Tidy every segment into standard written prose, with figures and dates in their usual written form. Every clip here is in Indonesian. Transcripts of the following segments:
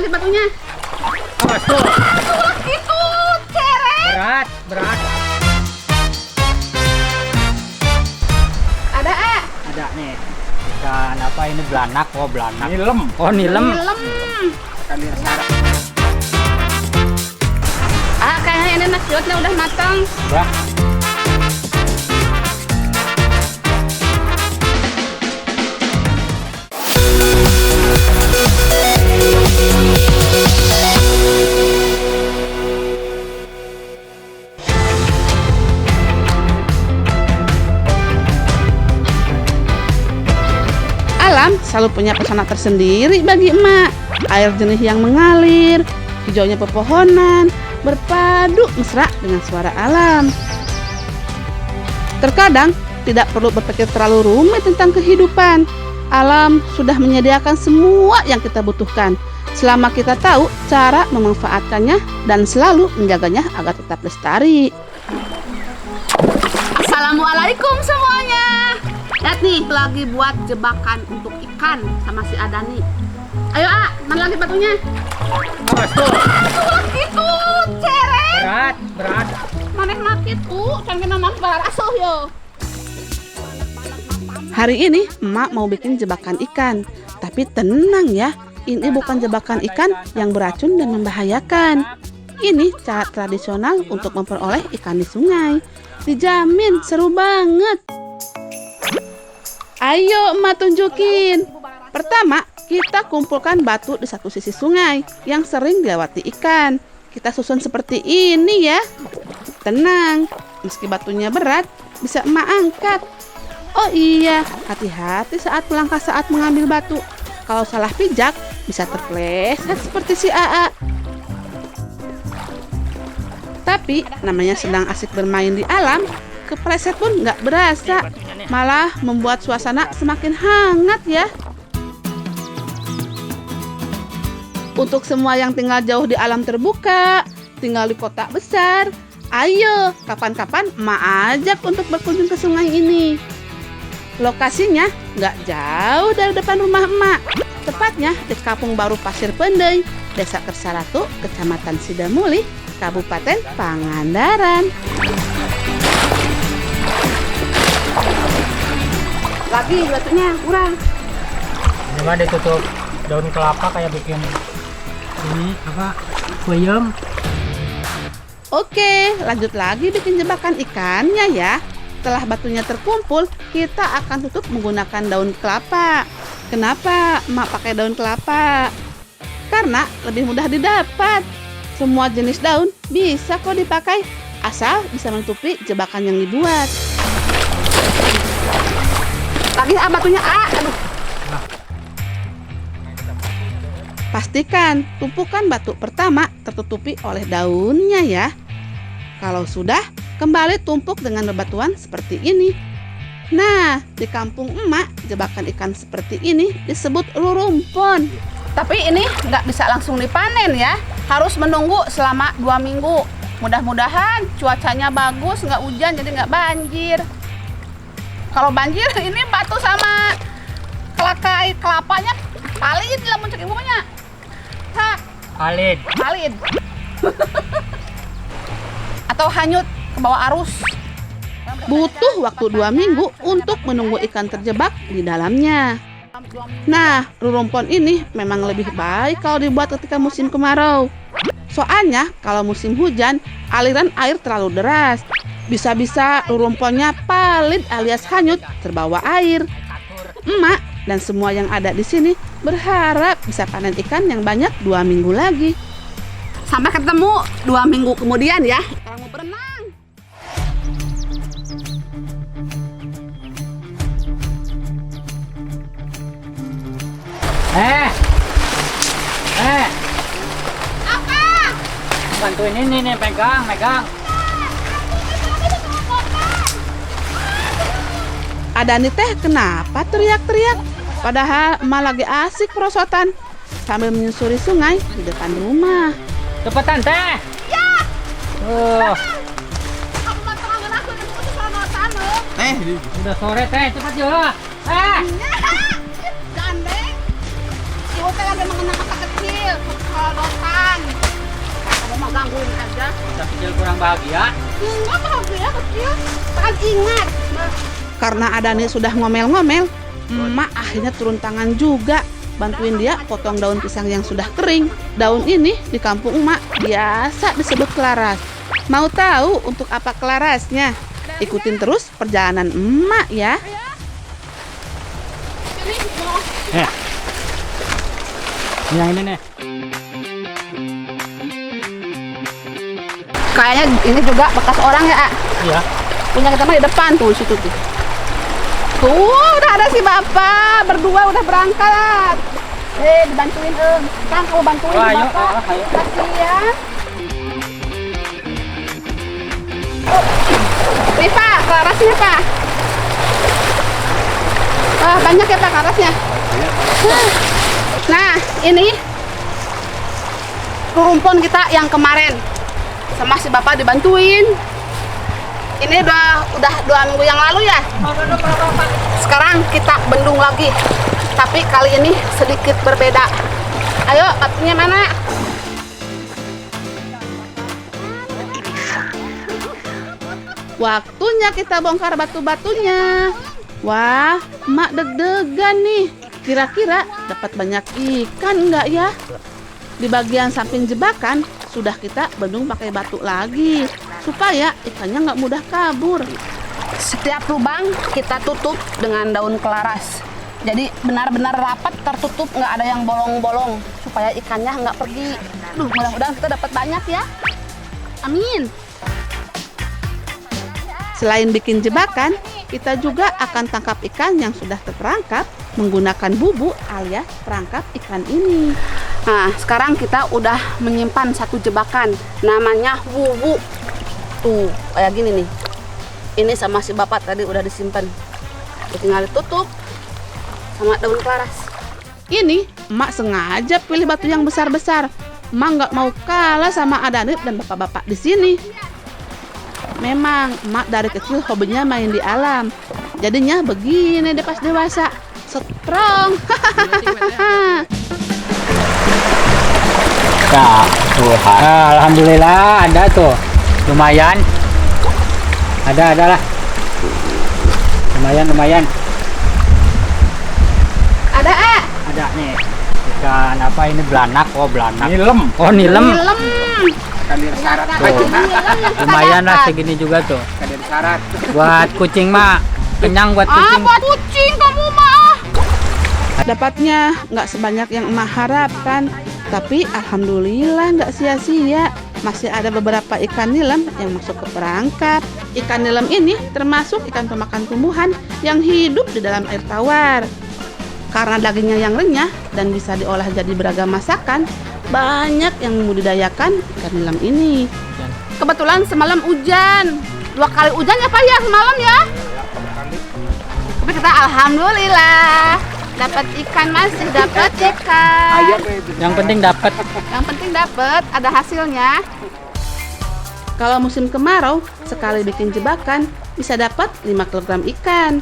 lagi batunya. Awas tuh. Itu ceret. Berat. Ada Ada nih. Ikan apa ini, belanak? Oh, belanak. Nilem. Oh, nilem. Nilem. Kalian sarap. Kayaknya ini nasi uduknya udah matang. Udah. Alam selalu punya pesona tersendiri bagi emak. Air jernih yang mengalir, hijaunya pepohonan, berpadu mesra dengan suara alam. Terkadang tidak perlu berpikir terlalu rumit tentang kehidupan. Alam sudah menyediakan semua yang kita butuhkan, selama kita tahu cara memanfaatkannya dan selalu menjaganya agar tetap lestari. Assalamualaikum semuanya. Lihat nih, lagi buat jebakan untuk ikan sama si Adani. Ayo mana lagi batunya? Awas tuh. Itu ceret. Berat. Maneh makit can kena mah barasuh yo. Hari ini emak mau bikin jebakan ikan. Tapi tenang ya, ini bukan jebakan ikan yang beracun dan membahayakan. Ini cara tradisional untuk memperoleh ikan di sungai. Dijamin seru banget. Ayo emak tunjukin. Pertama, kita kumpulkan batu di satu sisi sungai yang sering dilewati ikan. Kita susun seperti ini ya. Tenang, meski batunya berat, bisa emak angkat. Oh iya, hati-hati saat melangkah saat mengambil batu. Kalau salah pijak, bisa terpleset seperti si AA. Tapi, namanya sedang asik bermain di alam, kepleset pun nggak berasa. Malah membuat suasana semakin hangat ya. Untuk semua yang tinggal jauh di alam terbuka, tinggal di kota besar, ayo kapan-kapan emak ajak untuk berkunjung ke sungai ini. Lokasinya nggak jauh dari depan rumah emak, tepatnya di Kampung Baru Pasir Pendey, Desa Kersaratu, Kecamatan Sidamuli, Kabupaten Pangandaran. Lagi batunya kurang. Ini mah ditutup daun kelapa kayak bikin ini apa? Peyem. Oke, lanjut lagi bikin jebakan ikannya ya. Setelah batunya terkumpul, kita akan tutup menggunakan daun kelapa. Kenapa emak pakai daun kelapa? Karena lebih mudah didapat. Semua jenis daun bisa kok dipakai, asal bisa menutupi jebakan yang dibuat. Lagi batunya aduh. Pastikan tumpukan batu pertama tertutupi oleh daunnya ya. Kalau sudah, kembali tumpuk dengan bebatuan seperti ini. Nah, di kampung emak, jebakan ikan seperti ini disebut lurumpon. Tapi ini nggak bisa langsung dipanen ya. Harus menunggu selama 2 minggu. Mudah-mudahan cuacanya bagus, nggak hujan, jadi nggak banjir. Kalau banjir, ini batu sama kelakai kelapanya palid lah muncul ibunya. Palid. Atau hanyut ke bawah arus. Butuh waktu 2 minggu untuk menunggu ikan terjebak di dalamnya. Nah, lurumpon ini memang lebih baik kalau dibuat ketika musim kemarau. Soalnya kalau musim hujan, aliran air terlalu deras. Bisa-bisa lurumponnya palid alias hanyut terbawa air. Emak dan semua yang ada di sini berharap bisa panen ikan yang banyak 2 minggu lagi. Sampai ketemu 2 minggu kemudian ya. Sekarang mau berenang. Apa? Bantuin ini nih, pegang. Adani teh kenapa teriak-teriak? Padahal emak lagi asik perosotan sambil menyusuri sungai di depan rumah. Cepetan teh. Ya. Kamu mah terangan aku nih mau keselamatan lo. Udah sore teh, cepat yuk. Gandeng. Ibu teh lagi mengenang masa kecil. Kalau bahagia. Enggak bahagia kecil. Kan ingat. Karena Adani sudah ngomel-ngomel, emak akhirnya turun tangan juga. Bantuin dia potong daun pisang yang sudah kering. Daun ini di kampung emak biasa disebut kelaras. Mau tahu untuk apa kelarasnya? Ikutin terus perjalanan emak ya. Yang ini nih. Kayaknya ini juga bekas orang ya, Iya. punya kita mah di depan tuh situ tuh. Tuh udah ada si bapak berdua udah berangkat. Dibantuin Kang, kamu bantuin Wah, si ayo, bapak. ayo. Kasihan. Nih Pak, kelarasnya Pak. Wah banyak ya Pak kelarasnya. Nah ini rumpun kita yang kemarin sama si bapak dibantuin. Ini udah 2 minggu yang lalu ya. Sekarang kita bendung lagi, tapi kali ini sedikit berbeda. Ayo batunya mana? Waktunya kita bongkar batu-batunya. Wah, emak deg-degan nih. Kira-kira dapat banyak ikan nggak ya? Di bagian samping jebakan sudah kita bendung pakai batu lagi supaya ikannya nggak mudah kabur. Setiap lubang kita tutup dengan daun kelaras. Jadi benar-benar rapat tertutup, nggak ada yang bolong-bolong supaya ikannya nggak pergi. Duh, mudah-mudahan kita dapat banyak ya. Amin. Selain bikin jebakan, kita juga akan tangkap ikan yang sudah terperangkap menggunakan bubu alias perangkap ikan ini. Nah, sekarang kita udah menyimpan satu jebakan, namanya bubu. Tuh, kayak gini nih. Ini sama si bapak tadi udah disimpan. Tinggal ditutup sama daun kelaras. Ini emak sengaja pilih batu yang besar-besar. Emak nggak mau kalah sama Adanip dan bapak-bapak di sini. Memang emak dari kecil hobinya main di alam. Jadinya begini deh pas dewasa. Strong. Ya, Tuhan. Alhamdulillah ada tuh. Lumayan. Ada lah. Lumayan. Ada Ada nih. Ikan apa ini, belanak? Oh, belanak. Nilem. Oh, nilem. Nilem. Kadir syarat Tuh. Lumayan lah segini juga tuh. kadir syarat Buat kucing mah kenyang buat kucing. Buat kucing kamu mah. Dapatnya nggak sebanyak yang emak harapkan, tapi alhamdulillah nggak sia-sia. Masih ada beberapa ikan nilem yang masuk ke perangkap. Ikan nilem ini termasuk ikan pemakan tumbuhan yang hidup di dalam air tawar. Karena dagingnya yang renyah dan bisa diolah jadi beragam masakan, banyak yang membudidayakan ikan nilam ini. Kebetulan semalam hujan. 2 kali hujan ya Pak ya semalam ya. Tapi kita alhamdulillah dapat ikan, masih dapat ikan. Yang penting dapat. Yang penting dapat, ada hasilnya. Kalau musim kemarau, sekali bikin jebakan bisa dapat 5 kg ikan.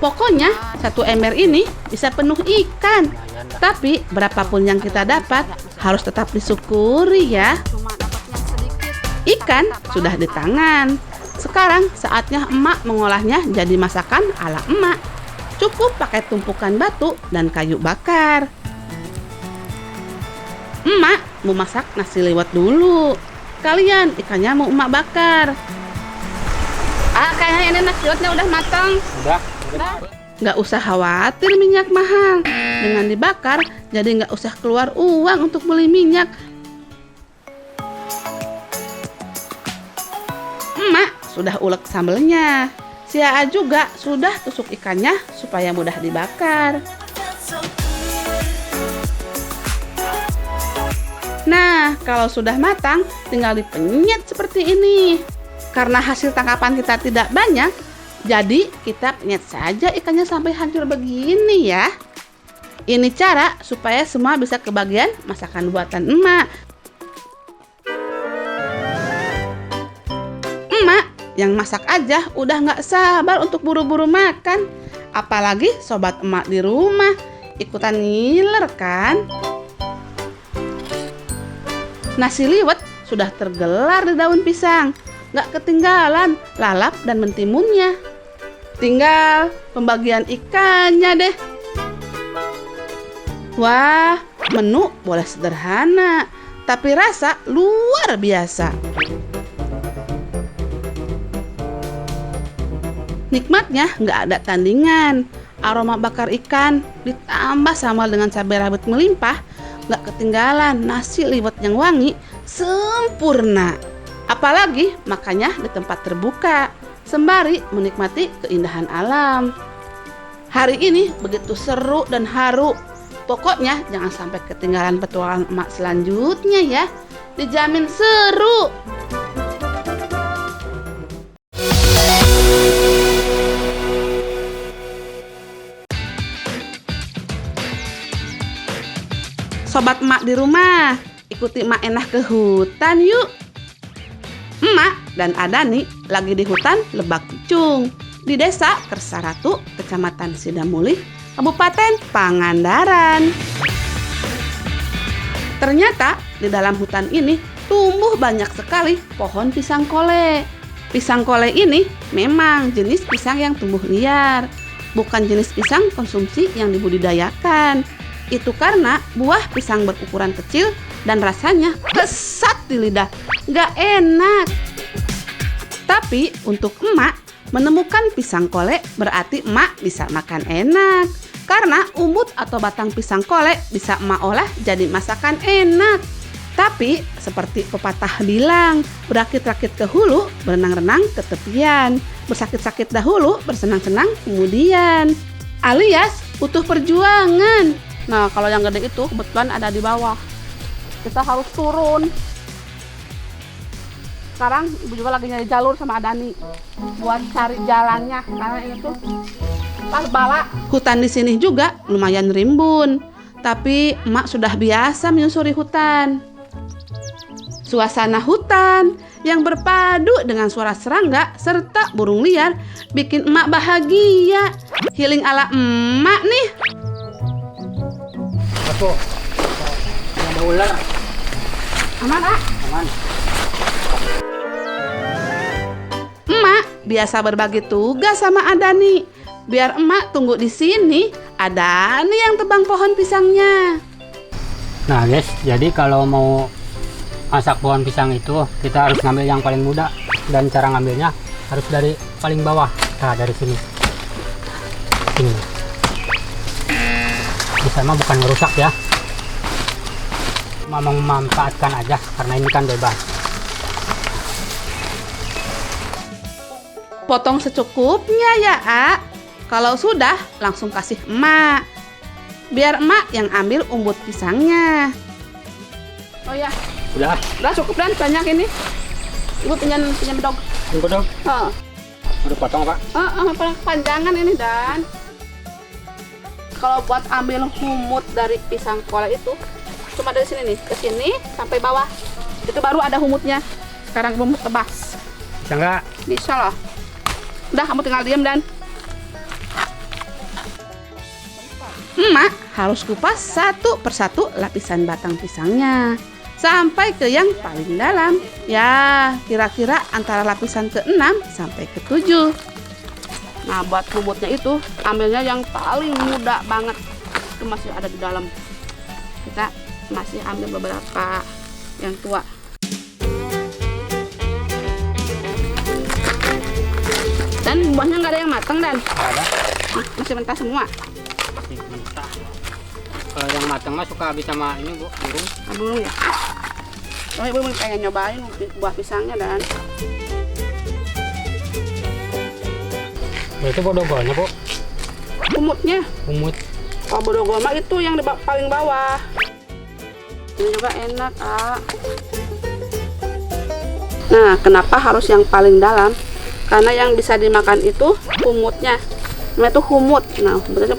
Pokoknya 1 ember ini bisa penuh ikan. Tapi berapapun yang kita dapat harus tetap disyukuri ya. Ikan sudah di tangan. Sekarang saatnya emak mengolahnya jadi masakan ala emak. Cukup pakai tumpukan batu dan kayu bakar. Emak mau masak nasi liwet dulu. Kalian ikannya mau emak bakar. Kayaknya ini nasi liwetnya udah matang. Udah. Nggak usah khawatir minyak mahal. Dengan dibakar, jadi nggak usah keluar uang untuk beli minyak. Emak sudah ulek sambelnya. Si Aa juga sudah tusuk ikannya supaya mudah dibakar. Nah, kalau sudah matang, tinggal dipenyet seperti ini. Karena hasil tangkapan kita tidak banyak, jadi kita penyet saja ikannya sampai hancur begini ya. Ini cara supaya semua bisa kebagian masakan buatan emak. Emak yang masak aja udah nggak sabar untuk buru-buru makan. Apalagi sobat emak di rumah ikutan ngiler kan. Nasi liwet sudah tergelar di daun pisang. nggak ketinggalan lalap dan mentimunnya. Tinggal pembagian ikannya deh. Wah, menu boleh sederhana, tapi rasa luar biasa. Nikmatnya nggak ada tandingan. Aroma bakar ikan ditambah sama dengan cabai rawit melimpah, nggak ketinggalan nasi liwet yang wangi sempurna. Apalagi makannya di tempat terbuka, sembari menikmati keindahan alam. Hari ini begitu seru dan haru. Pokoknya jangan sampai ketinggalan petualangan emak selanjutnya ya. Dijamin seru. Sobat emak di rumah, ikuti emak Enah ke hutan yuk. Emak dan Adani lagi di hutan Lebak Picung, di desa Kersaratu, Kecamatan Sidamulih, Kabupaten Pangandaran. Ternyata di dalam hutan ini tumbuh banyak sekali pohon pisang kole. Pisang kole ini memang jenis pisang yang tumbuh liar, bukan jenis pisang konsumsi yang dibudidayakan. Itu karena buah pisang berukuran kecil dan rasanya kesat di lidah, gak enak. Tapi untuk emak, menemukan pisang kole berarti emak bisa makan enak. Karena umbut atau batang pisang kole bisa emak olah jadi masakan enak. Tapi seperti pepatah bilang, berakit-rakit ke hulu, berenang-renang ke tepian. Bersakit-sakit dahulu, bersenang-senang kemudian. Alias butuh perjuangan. Nah, kalau yang gede itu kebetulan ada di bawah. Kita harus turun. Sekarang ibu juga lagi nyari jalur sama Adani buat cari jalannya, karena ini tuh pas bala. Hutan di sini juga lumayan rimbun, tapi emak sudah biasa menyusuri hutan. Suasana hutan yang berpadu dengan suara serangga serta burung liar bikin emak bahagia. Healing ala emak nih. Aku ada ular. Aman, ah? Aman. Emak biasa berbagi tugas sama Adani. Biar emak tunggu di sini, Adani yang tebang pohon pisangnya. Nah guys, jadi kalau mau masak pohon pisang itu kita harus ngambil yang paling muda, dan cara ngambilnya harus dari paling bawah. Nah, dari sini. Ini. Bisa mah bukan merusak ya. Cuma memanfaatkan aja karena ini kan bebas. Potong secukupnya ya, A. Kalau sudah, langsung kasih emak. Biar emak yang ambil umbut pisangnya. Oh ya, Udah, cukup dan banyak ini. Ibu pinjam dog. tunggu dong. Oh. Udah potong Pak. Panjangan ini dan. Kalau buat ambil humut dari pisang kole itu, cuma dari sini nih ke sini sampai bawah. Itu baru ada humutnya. Sekarang belum tebas. Bisa nggak? Bisa lah. Udah, kamu tinggal diam dan. Emak harus kupas satu persatu lapisan batang pisangnya sampai ke yang paling dalam. Ya, kira-kira antara lapisan ke-6 sampai ke-7. Nah, buat humutnya itu ambilnya yang paling muda banget. Itu masih ada di dalam. Kita masih ambil beberapa yang tua. Dan buahnya nggak ada yang matang dan Ada. masih mentah semua. Mentah. Kalau yang matang mah suka habis sama ini Bu, burung. Burung ya. Oh, ibu pengen nyobain buah pisangnya dan. Nah, itu bodogolnya Bu. Humutnya. Umut. Oh, bodogol mah itu yang di paling bawah. Ini juga enak, ah. Nah, kenapa harus yang paling dalam? Karena yang bisa dimakan itu humutnya. Namanya itu humut. Nah, sebenarnya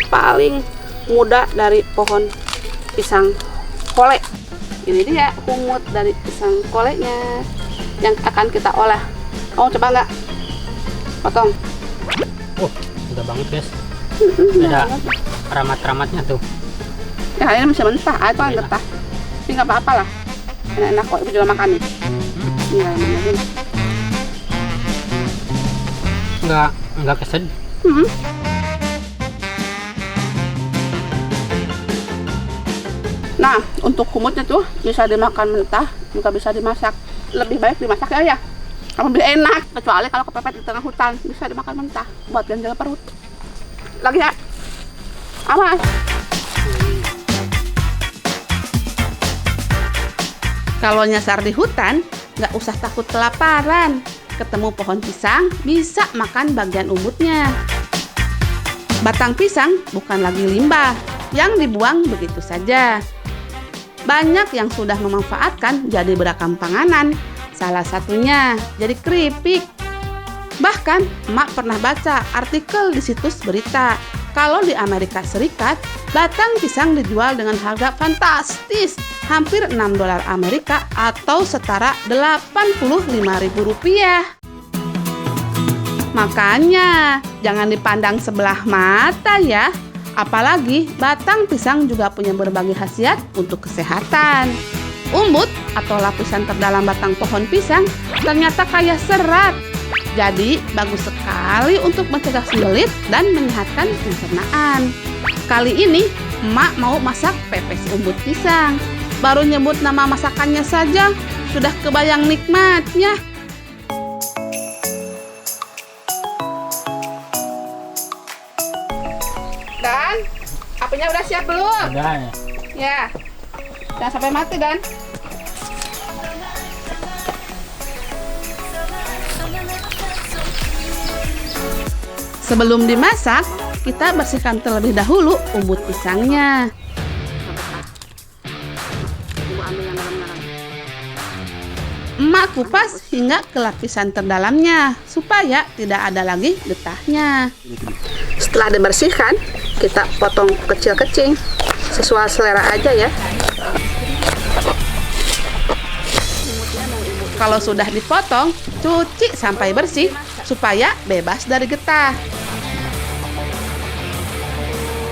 paling muda dari pohon pisang kole. Ini dia humut dari pisang kolenya yang akan kita olah. Kamu coba nggak? Potong. Oh, udah banget guys. Ada ramat-ramatnya tuh. Ya, ini masih mentah. Itu kan getah. Tapi nggak apa-apa lah. Enak-enak kok. Ibu juga makan nih. Tinggal manasin. nggak kesed. Hmm. Nah, untuk kumutnya tuh bisa dimakan mentah, juga bisa dimasak. Lebih baik dimasak ya. Lebih enak, kecuali kalau kepepet di tengah hutan, bisa dimakan mentah buat ganjal perut. Lagi ya? Awas. Kalau nyasar di hutan, nggak usah takut kelaparan. Ketemu pohon pisang, bisa makan bagian umbutnya. Batang pisang bukan lagi limbah, yang dibuang begitu saja. Banyak yang sudah memanfaatkan jadi beragam panganan. Salah satunya jadi keripik. Bahkan, emak pernah baca artikel di situs berita. Kalau di Amerika Serikat, batang pisang dijual dengan harga fantastis, hampir $6 Amerika atau setara Rp85.000. Makanya, jangan dipandang sebelah mata ya. Apalagi batang pisang juga punya berbagai khasiat untuk kesehatan. Umbut atau lapisan terdalam batang pohon pisang ternyata kaya serat. Jadi bagus sekali untuk mencegah sembelit dan menyehatkan pencernaan. Kali ini emak mau masak pepes umbut pisang. Baru nyebut nama masakannya saja sudah kebayang nikmatnya. Dan apinya udah siap belum? Udah. Ya. Jangan sampai mati, Dan. Sebelum dimasak, kita bersihkan terlebih dahulu umbut pisangnya. Emak kupas hingga ke lapisan terdalamnya supaya tidak ada lagi getahnya. Setelah dibersihkan, kita potong kecil-kecil sesuai selera aja ya. Kalau sudah dipotong, cuci sampai bersih supaya bebas dari getah.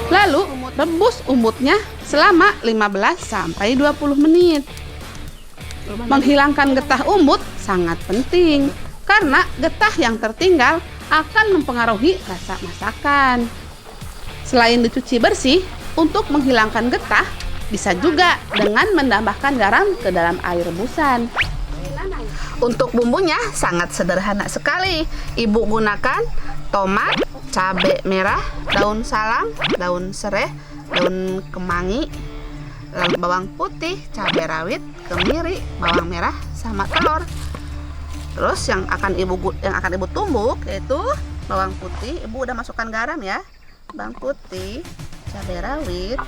Lalu rebus umbutnya selama 15-20 menit. Menghilangkan getah umbut sangat penting karena getah yang tertinggal akan mempengaruhi rasa masakan. Selain dicuci bersih, untuk menghilangkan getah bisa juga dengan menambahkan garam ke dalam air rebusan. Untuk bumbunya sangat sederhana sekali. Ibu gunakan tomat, cabai merah, daun salam, daun serai, daun kemangi, lalu bawang putih, cabai rawit, kemiri, bawang merah, sama telur. Terus yang akan ibu tumbuk yaitu bawang putih. Ibu udah masukkan garam ya. Bawang putih, cabai rawit,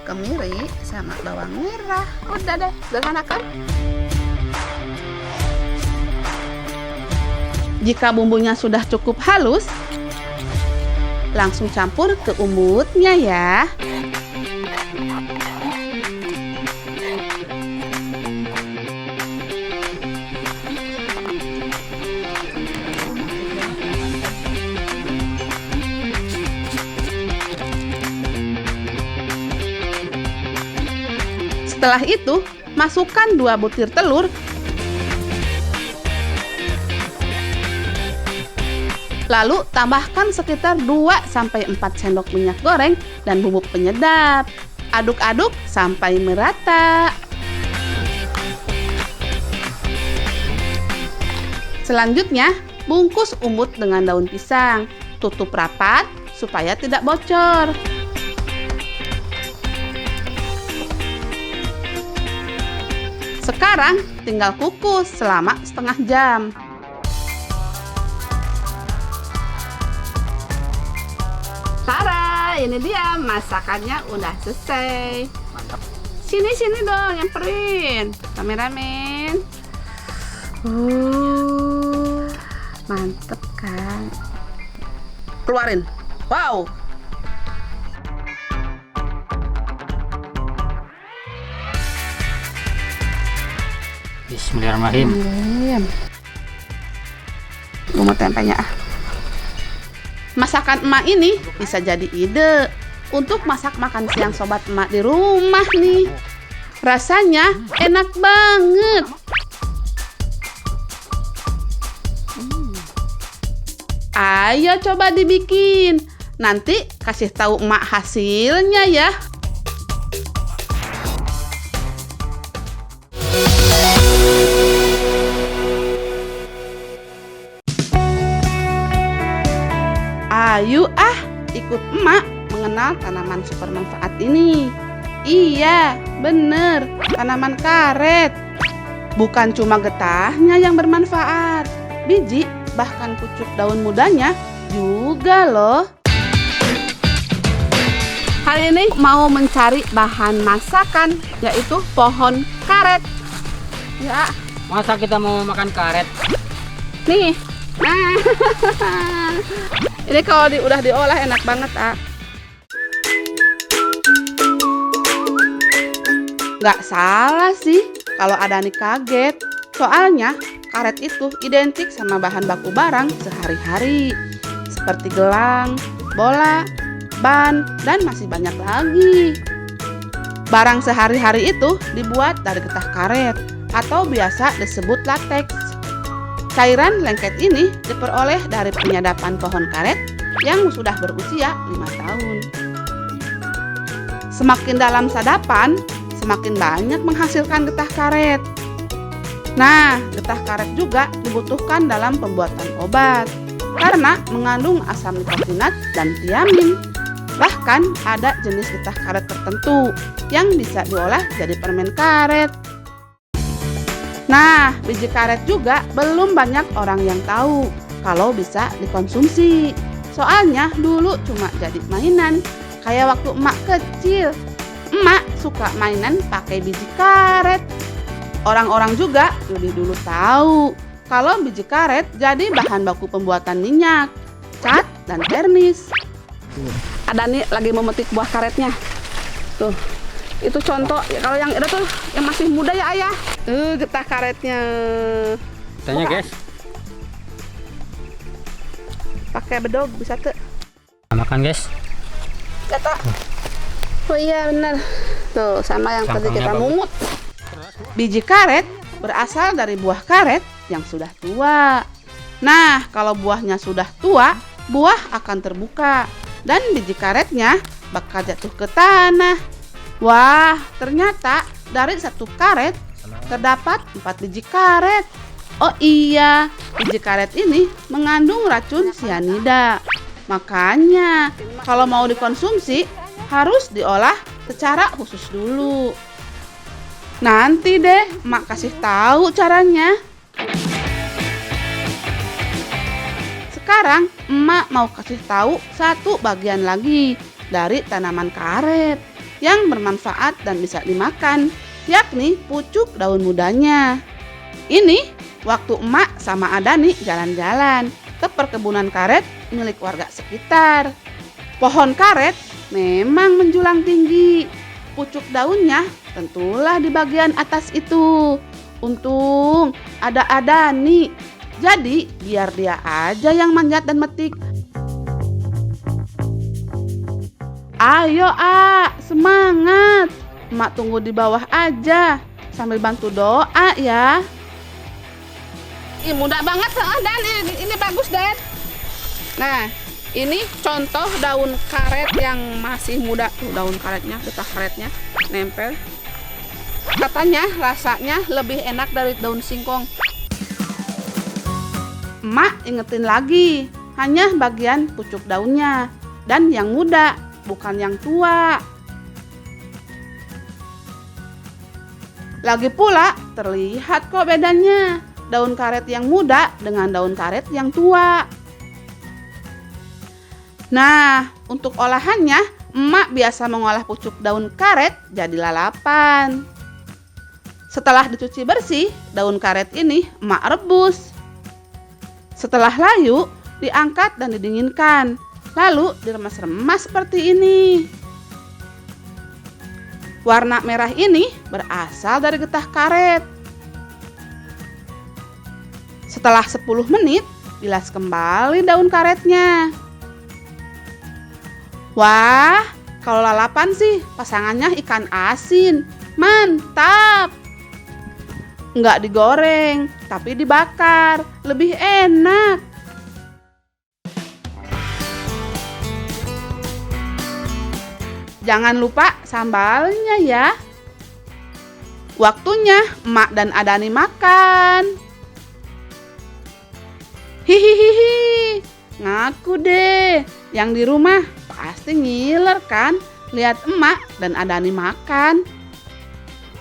kemiri, sama bawang merah. Udah deh, sederhana kan? Jika bumbunya sudah cukup halus, langsung campur ke umbutnya ya. Setelah itu, masukkan 2 butir telur. Lalu tambahkan sekitar 2-4 sendok minyak goreng dan bubuk penyedap. Aduk-aduk sampai merata. Selanjutnya, bungkus umbut dengan daun pisang. Tutup rapat supaya tidak bocor. Sekarang tinggal kukus selama setengah jam. Tara, ini dia masakannya udah selesai. Mantap. Sini dong, nyamperin kameramen. Mantep kan? Keluarin. Wow. Bismillahirrahmanirrahim. Gue mau tempenya. Masakan emak ini bisa jadi ide untuk masak makan siang sobat emak di rumah nih. Rasanya enak banget. Ayo coba dibikin. Nanti kasih tahu emak hasilnya ya. Ayo ikut emak mengenal tanaman super manfaat ini. Iya, bener, tanaman karet. Bukan cuma getahnya yang bermanfaat, biji bahkan pucuk daun mudanya juga loh. Hari ini mau mencari bahan masakan, yaitu pohon karet. Ya, Masa kita mau makan karet? nih. Nah, ini kalau udah diolah enak banget, Nggak salah sih kalau Adani kaget. Soalnya karet itu identik sama bahan baku barang sehari-hari, seperti gelang, bola, ban, dan masih banyak lagi. Barang sehari-hari itu dibuat dari getah karet atau biasa disebut latex. Cairan lengket ini diperoleh dari penyadapan pohon karet yang sudah berusia 5 tahun. Semakin dalam sadapan, semakin banyak menghasilkan getah karet. Nah, getah karet juga dibutuhkan dalam pembuatan obat karena mengandung asam nikotinat dan tiamin. Bahkan ada jenis getah karet tertentu yang bisa diolah jadi permen karet. Nah, biji karet juga belum banyak orang yang tahu kalau bisa dikonsumsi. Soalnya dulu cuma jadi mainan, kayak waktu emak kecil. Emak suka mainan pakai biji karet. Orang-orang juga dulu tahu kalau biji karet jadi bahan baku pembuatan minyak, cat, dan vernis. Ada nih lagi memetik buah karetnya. Tuh, itu contoh. Kalau yang itu tuh yang masih muda ya ayah. Getah karetnya. Tanya guys. Pakai bedog bisa tuh. Makan guys. Kata. Oh iya benar. Tuh sama yang tadi Sampangnya kita bagus. mungut. Biji karet berasal dari buah karet yang sudah tua. Nah, kalau buahnya sudah tua, buah akan terbuka dan biji karetnya bakal jatuh ke tanah. Wah, ternyata dari satu karet terdapat 4 biji karet. Oh iya, biji karet ini mengandung racun sianida. Makanya, kalau mau dikonsumsi harus diolah secara khusus dulu. Nanti deh, emak kasih tahu caranya. Sekarang, emak mau kasih tahu satu bagian lagi dari tanaman karet yang bermanfaat dan bisa dimakan, yakni pucuk daun mudanya. Ini waktu emak sama Adani jalan-jalan ke perkebunan karet milik warga sekitar. Pohon karet memang menjulang tinggi. Pucuk daunnya tentulah di bagian atas itu. Untung ada Adani. Jadi biar dia aja yang manjat dan metik. Ayo semangat. Emak tunggu di bawah aja sambil bantu doa ya. Ih, mudah banget Dan. Ini bagus, Dan. Nah, ini contoh daun karet yang masih muda. Tuh daun karetnya, getah karetnya nempel. Katanya rasanya lebih enak dari daun singkong. Emak ingetin lagi, hanya bagian pucuk daunnya dan yang muda, bukan yang tua. Lagi pula terlihat kok bedanya daun karet yang muda dengan daun karet yang tua. Nah, untuk olahannya, emak biasa mengolah pucuk daun karet jadi lalapan. Setelah dicuci bersih, daun karet ini emak rebus. Setelah layu, diangkat dan didinginkan, lalu diremas-remas seperti ini. Warna merah ini berasal dari getah karet. Setelah 10 menit, bilas kembali daun karetnya. Wah, kalau lalapan sih pasangannya ikan asin. Mantap! Nggak digoreng, tapi dibakar. Lebih enak. jangan lupa sambalnya ya. Waktunya Emak dan Adani makan. Hihihihi, ngaku deh, yang di rumah pasti ngiler kan lihat Emak dan Adani makan.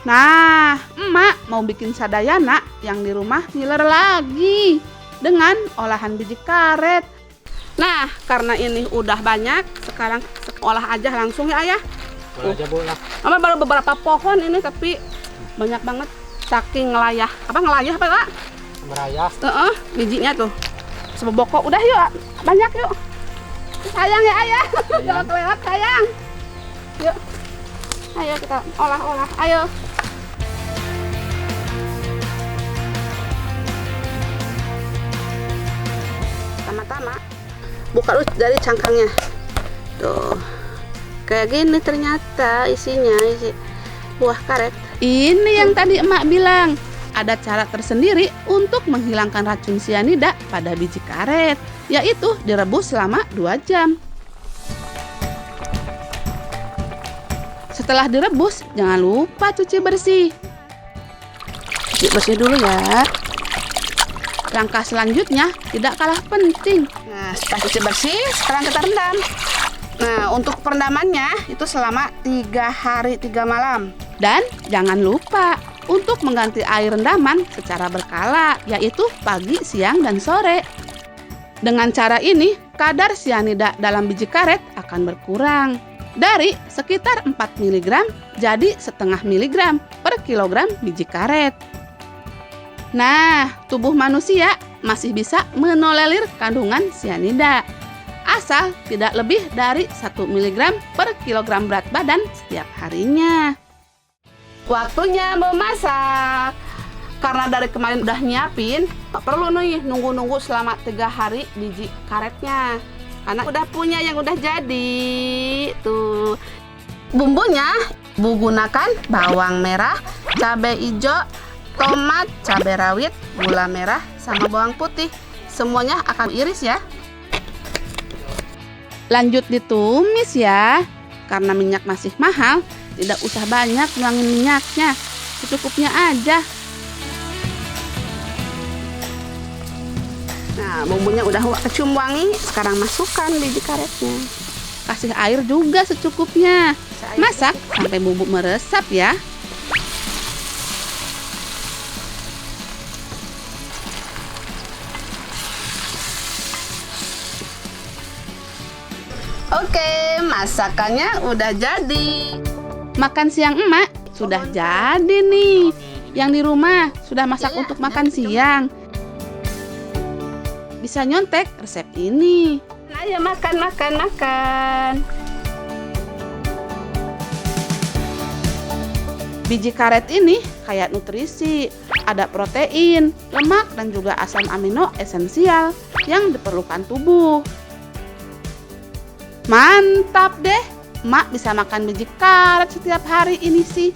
Nah, Emak mau bikin sadayana yang di rumah ngiler lagi dengan olahan biji karet. Nah, karena ini udah banyak, sekarang olah aja langsung ya Ayah. Boleh aja Bu lah. Mama baru beberapa pohon ini tapi banyak banget saking ngelayah. Apa ngelayah apa Kak? Merayah. Bijinya tuh seboboko. Udah yuk, banyak yuk. Sayang ya Ayah. Jangan kelewat sayang. Yuk. Ayo kita olah-olah. Ayo. Pertama-tama buka dulu dari cangkangnya. Tuh. Kayak gini ternyata isinya, isi buah karet. Ini yang tadi Emak bilang. Ada cara tersendiri untuk menghilangkan racun sianida pada biji karet, yaitu direbus selama 2 jam. Setelah direbus, jangan lupa cuci bersih. Cuci bersih dulu ya. Langkah selanjutnya tidak kalah penting. Nah, setelah cuci bersih, sekarang kita rendam. Nah, untuk perendamannya itu selama 3 hari 3 malam. Dan jangan lupa untuk mengganti air rendaman secara berkala, yaitu pagi, siang, dan sore. Dengan cara ini, kadar sianida dalam biji karet akan berkurang dari sekitar 4 mg jadi setengah miligram per kilogram biji karet. Nah, tubuh manusia masih bisa menolerir kandungan sianida, asal tidak lebih dari 1 mg per kilogram berat badan setiap harinya. Waktunya memasak. Karena dari kemarin udah nyiapin, tak perlu nih nunggu-nunggu selama 3 hari biji karetnya. Karena udah punya yang udah jadi. Tuh. Bumbunya Bu gunakan bawang merah, cabai hijau, tomat, cabai rawit, gula merah, sama bawang putih. Semuanya akan iris ya. Lanjut ditumis ya. Karena minyak masih mahal, tidak usah banyak ngurangin minyaknya, secukupnya aja. Nah, bumbunya udah kecium wangi, sekarang masukkan biji karetnya. Kasih air juga secukupnya. Masak sampai bumbu meresap ya. Oke, masakannya udah jadi. Makan siang Emak sudah jadi nih. Yang di rumah sudah masak untuk makan siang. Bisa nyontek resep ini. Ayo makan. Biji karet ini kaya nutrisi, ada protein, lemak, dan juga asam amino esensial yang diperlukan tubuh. Mantap deh, Mak bisa makan biji karet setiap hari ini sih.